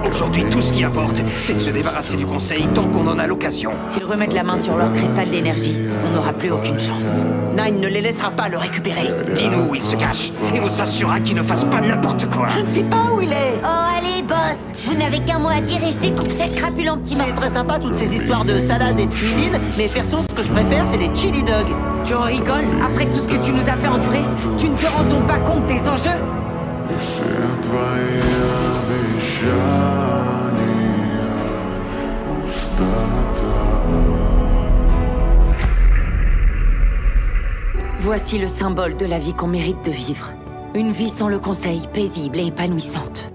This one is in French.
Aujourd'hui, tout ce qui importe, c'est de se débarrasser du conseil tant qu'on en a l'occasion. S'ils remettent la main sur leur cristal d'énergie, on n'aura plus aucune chance. Nine ne les laissera pas le récupérer. Dis-nous où il se cache, et on s'assurera qu'il ne fasse pas n'importe quoi. Je ne sais pas où il est. Oh, allez, boss! Vous n'avez qu'un mot à dire et je découpe cette crapule en petits C'est morceaux. très sympa toutes ces histoires de salade et de cuisine, mais perso, ce que je préfère, c'est les chili dogs. Tu en rigoles? Après tout ce que tu nous as fait endurer, tu ne te rends donc pas compte des enjeux? Voici le symbole de la vie qu'on mérite de vivre. Une vie sans le conseil, paisible et épanouissante.